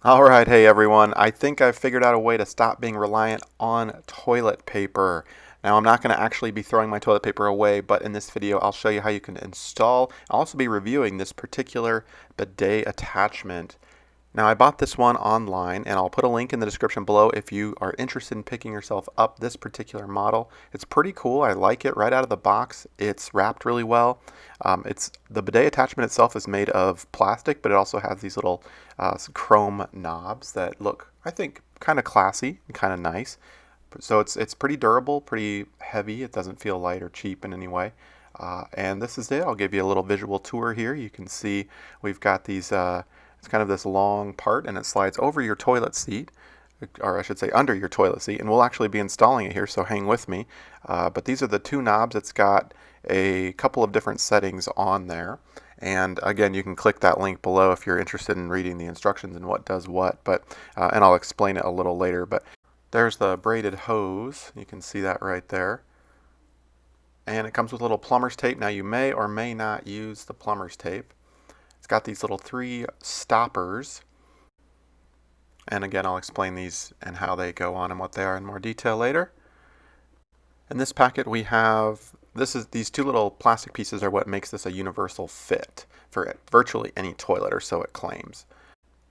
All right, hey everyone. I think I've figured out a way to stop being reliant on toilet paper. Now, I'm not going to actually be throwing my toilet paper away, but in this video, I'll show you how you can install. I'll also be reviewing this particular bidet attachment. Now, I bought this one online, and I'll put a link in the description below if you are interested in picking yourself up this particular model. It's pretty cool. I like it right out of the box. It's wrapped really well. The bidet attachment itself is made of plastic, but it also has these little chrome knobs that look, I think, kind of classy and kind of nice. So it's pretty durable, pretty heavy. It doesn't feel light or cheap in any way. And this is it. I'll give you a little visual tour here. You can see we've got these. It's kind of this long part, and it slides over your toilet seat, or I should say under your toilet seat, and we'll actually be installing it here, so hang with me. But these are the two knobs. It's got a couple of different settings on there. And again, you can click that link below if you're interested in reading the instructions and what does what. And I'll explain it a little later. But there's the braided hose. You can see that right there. And it comes with a little plumber's tape. Now you may or may not use the plumber's tape. It's got these little three stoppers. And again, I'll explain these and how they go on and what they are in more detail later. In this packet we have, these two little plastic pieces are what makes this a universal fit for virtually any toilet, or so it claims.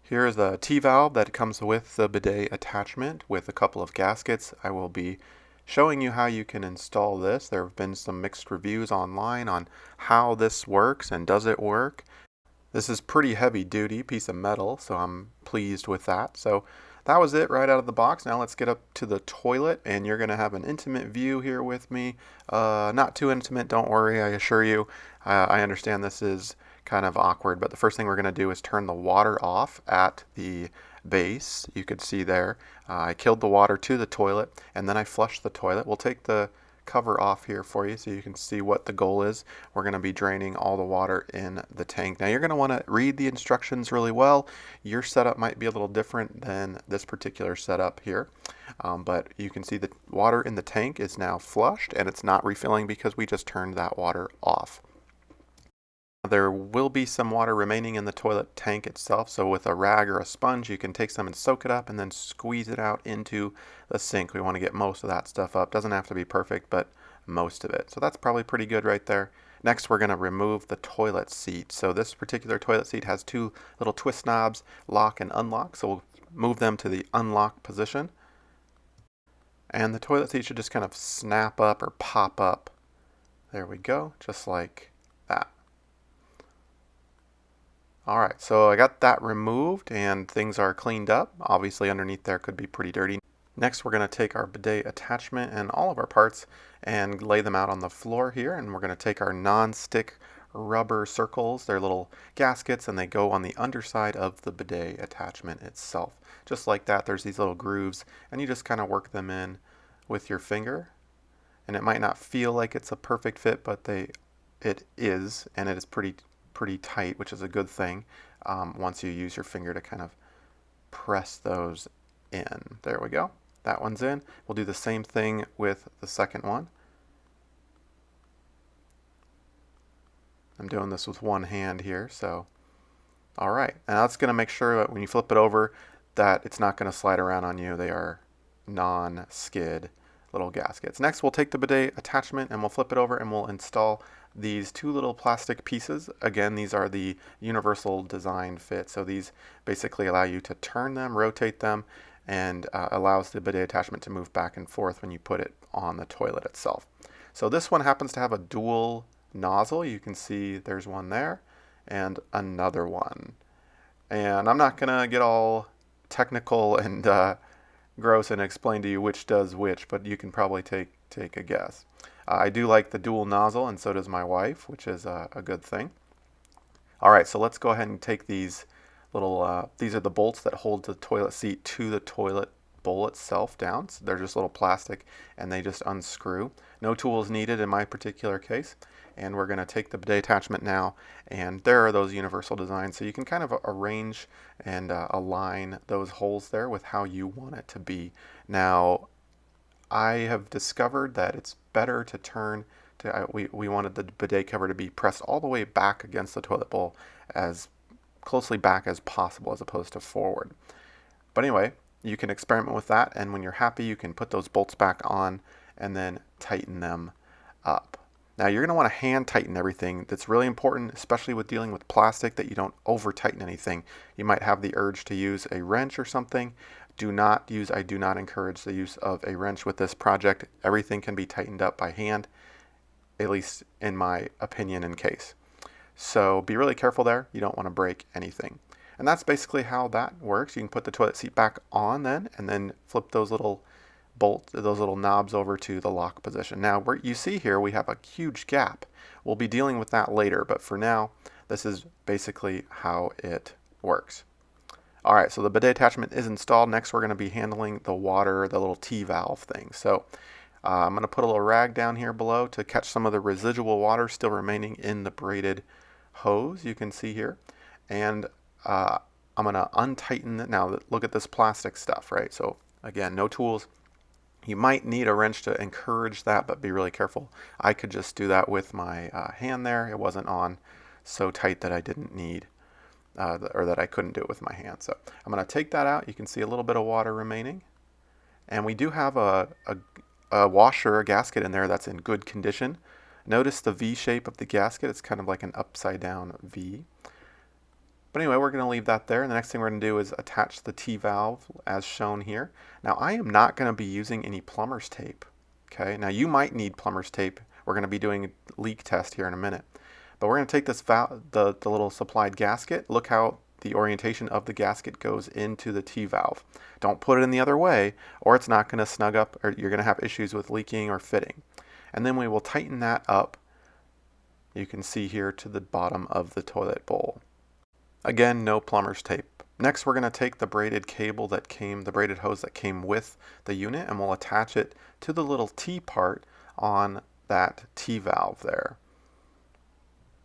Here is the T-valve that comes with the bidet attachment with a couple of gaskets. I will be showing you how you can install this. There have been some mixed reviews online on how this works and does it work. This is pretty heavy duty piece of metal, so I'm pleased with that. So that was it right out of the box. Now let's get up to the toilet, and you're going to have an intimate view here with me. Not too intimate, don't worry, I assure you. I understand this is kind of awkward, but the first thing we're going to do is turn the water off at the base. You could see there. I killed the water to the toilet, and then I flushed the toilet. We'll take the cover off here for you so you can see what the goal is. We're going to be draining all the water in the tank. Now you're going to want to read the instructions really well. Your setup might be a little different than this particular setup here, but you can see the water in the tank is now flushed and it's not refilling because we just turned that water off. There will be some water remaining in the toilet tank itself, so with a rag or a sponge you can take some and soak it up and then squeeze it out into the sink. We want to get most of that stuff up. Doesn't have to be perfect, but most of it. So that's probably pretty good right there. Next we're going to remove the toilet seat. So this particular toilet seat has two little twist knobs, lock and unlock, so we'll move them to the unlock position. And the toilet seat should just kind of snap up or pop up. There we go, just like that. Alright, so I got that removed and things are cleaned up. Obviously underneath there could be pretty dirty. Next we're going to take our bidet attachment and all of our parts and lay them out on the floor here, and we're going to take our non-stick rubber circles. They're little gaskets and they go on the underside of the bidet attachment itself. Just like that, there's these little grooves and you just kind of work them in with your finger. And it might not feel like it's a perfect fit, but it is, and it is pretty tight, which is a good thing once you use your finger to kind of press those in. There we go. That one's in. We'll do the same thing with the second one. I'm doing this with one hand here, so all right. And that's going to make sure that when you flip it over that it's not going to slide around on you. They are non-skid little gaskets. Next, we'll take the bidet attachment and we'll flip it over and we'll install these two little plastic pieces. Again, these are the universal design fit. So these basically allow you to turn them, rotate them, and allows the bidet attachment to move back and forth when you put it on the toilet itself. So this one happens to have a dual nozzle. You can see there's one there and another one. And I'm not going to get all technical and gross and explain to you which does which, but you can probably take a guess. I do like the dual nozzle, and so does my wife, which is a good thing. All right, so let's go ahead and take these little, these are the bolts that hold the toilet seat to the toilet bowl itself down. So they're just little plastic, and they just unscrew. No tools needed in my particular case. And we're going to take the bidet attachment now, and there are those universal designs. So you can kind of arrange and align those holes there with how you want it to be. Now, I have discovered that it's better to turn we wanted the bidet cover to be pressed all the way back against the toilet bowl as closely back as possible as opposed to forward. But anyway, you can experiment with that, and when you're happy, you can put those bolts back on and then tighten them up. Now you're going to want to hand tighten everything. That's really important, especially with dealing with plastic, that you don't over tighten anything. You might have the urge to use a wrench or something. I do not encourage the use of a wrench with this project. Everything can be tightened up by hand, at least in my opinion and case. So be really careful there. You don't want to break anything. And that's basically how that works. You can put the toilet seat back on then, and then flip those little knobs over to the lock position. Now, where you see here, we have a huge gap. We'll be dealing with that later, but for now, this is basically how it works. All right, so the bidet attachment is installed. Next, we're going to be handling the water, the little T-valve thing. So I'm going to put a little rag down here below to catch some of the residual water still remaining in the braided hose, you can see here. And I'm going to untighten it. Now, look at this plastic stuff, right? So again, no tools. You might need a wrench to encourage that, but be really careful. I could just do that with my hand there. It wasn't on so tight that I didn't need, or that I couldn't do it with my hand. So I'm going to take that out. You can see a little bit of water remaining. And we do have a washer, a gasket in there that's in good condition. Notice the V shape of the gasket. It's kind of like an upside down V. But anyway, we're going to leave that there. And the next thing we're going to do is attach the T-valve as shown here. Now, I am not going to be using any plumber's tape. Okay. Now, you might need plumber's tape. We're going to be doing a leak test here in a minute. But we're going to take this the little supplied gasket. Look how the orientation of the gasket goes into the T-valve. Don't put it in the other way, or it's not going to snug up, or you're going to have issues with leaking or fitting. And then we will tighten that up. You can see here to the bottom of the toilet bowl. Again, no plumber's tape. Next, we're going to take the braided the braided hose that came with the unit, and we'll attach it to the little T part on that T-valve there.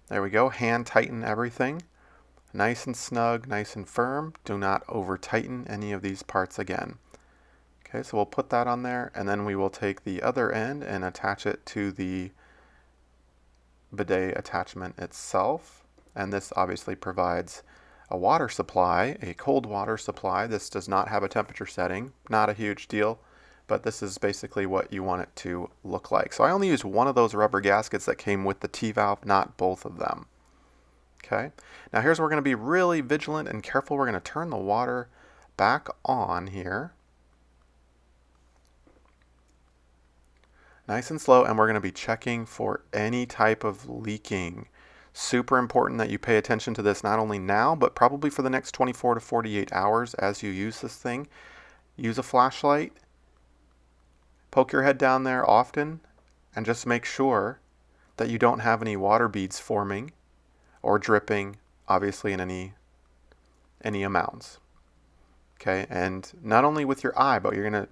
There we go. Hand tighten everything. Nice and snug, nice and firm. Do not over tighten any of these parts again. Okay, so we'll put that on there, and then we will take the other end and attach it to the bidet attachment itself. And this obviously provides a water supply, a cold water supply. This does not have a temperature setting, not a huge deal, but this is basically what you want it to look like. So I only used one of those rubber gaskets that came with the T-valve, not both of them. Okay, now here's where we're going to be really vigilant and careful. We're going to turn the water back on here. Nice and slow, and we're going to be checking for any type of leaking. Super important that you pay attention to this not only now, but probably for the next 24 to 48 hours as you use this thing. Use a flashlight, poke your head down there often, and just make sure that you don't have any water beads forming or dripping, obviously in any amounts. Okay, and not only with your eye, but you're going to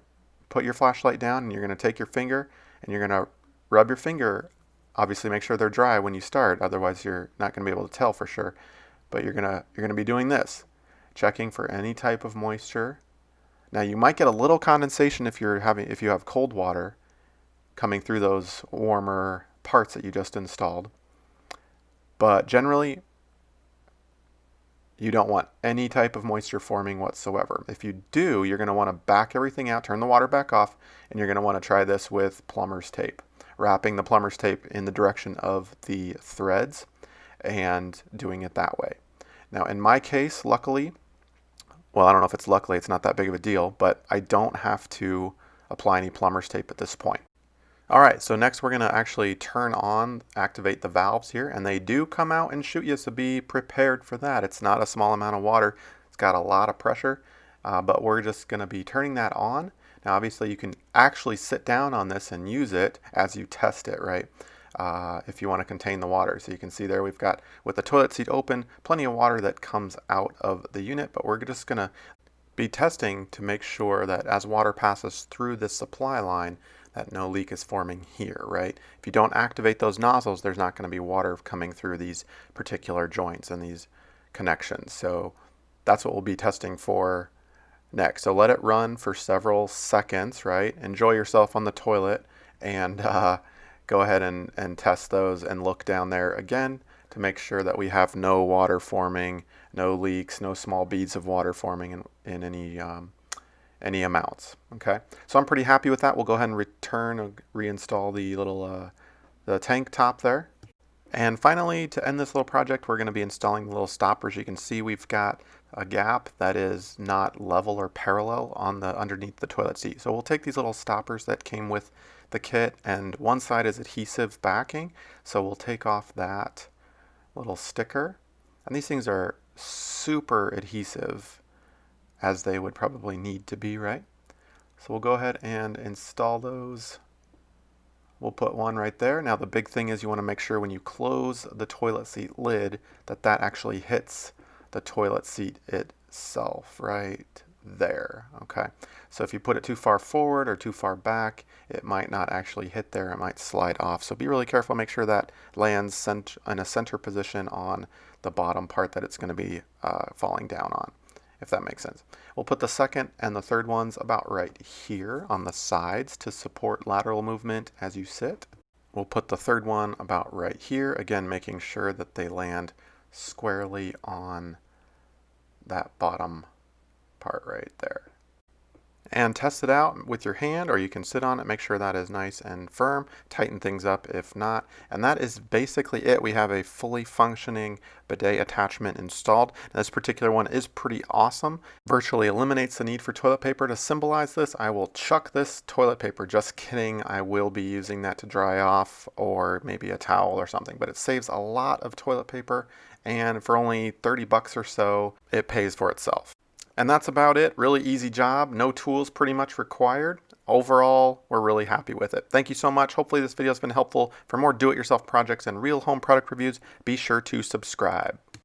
put your flashlight down and you're going to take your finger and you're going to rub your finger. Obviously make sure they're dry when you start, otherwise you're not going to be able to tell for sure. But you're going to be doing this, checking for any type of moisture. Now you might get a little condensation if you have cold water coming through those warmer parts that you just installed. But generally you don't want any type of moisture forming whatsoever. If you do, you're going to want to back everything out, turn the water back off, and you're going to want to try this with plumber's tape. Wrapping the plumber's tape in the direction of the threads and doing it that way. Now in my case, luckily, well, I don't know if it's luckily, it's not that big of a deal, but I don't have to apply any plumber's tape at this point. All right, so next we're going to actually activate the valves here, and they do come out and shoot you, so be prepared for that. It's not a small amount of water. It's got a lot of pressure, but we're just going to be turning that on. Now, obviously, you can actually sit down on this and use it as you test it, right? If you want to contain the water. So you can see there we've got, with the toilet seat open, plenty of water that comes out of the unit, but we're just going to be testing to make sure that as water passes through this supply line, that no leak is forming here, right? If you don't activate those nozzles, there's not going to be water coming through these particular joints and these connections. So that's what we'll be testing for next. So let it run for several seconds, right? Enjoy yourself on the toilet and go ahead and test those and look down there again to make sure that we have no water forming no leaks, no small beads of water forming in any amounts. Okay, so I'm pretty happy with that. We'll go ahead and reinstall the little the tank top there. And finally, to end this little project, we're going to be installing the little stoppers. You can see we've got a gap that is not level or parallel on the underneath the toilet seat. So we'll take these little stoppers that came with the kit, and one side is adhesive backing. So we'll take off that little sticker. And these things are super adhesive, as they would probably need to be, right? So we'll go ahead and install those. We'll put one right there. Now the big thing is you want to make sure when you close the toilet seat lid that that actually hits the toilet seat itself right there. Okay, so if you put it too far forward or too far back, it might not actually hit there. It might slide off. So be really careful. Make sure that lands in a center position on the bottom part that it's going to be falling down on, if that makes sense. We'll put the second and the third ones about right here on the sides to support lateral movement as you sit. We'll put the third one about right here, again making sure that they land squarely on that bottom part right there. And test it out with your hand, or you can sit on it, make sure that is nice and firm, tighten things up if not. And that is basically it. We have a fully functioning bidet attachment installed. And this particular one is pretty awesome. Virtually eliminates the need for toilet paper. To symbolize this, I will chuck this toilet paper. Just kidding, I will be using that to dry off, or maybe a towel or something. But it saves a lot of toilet paper, and for only 30 bucks or so, it pays for itself. And that's about it. Really easy job. No tools pretty much required. Overall, we're really happy with it. Thank you so much. Hopefully this video has been helpful. For more do-it-yourself projects and real home product reviews, be sure to subscribe.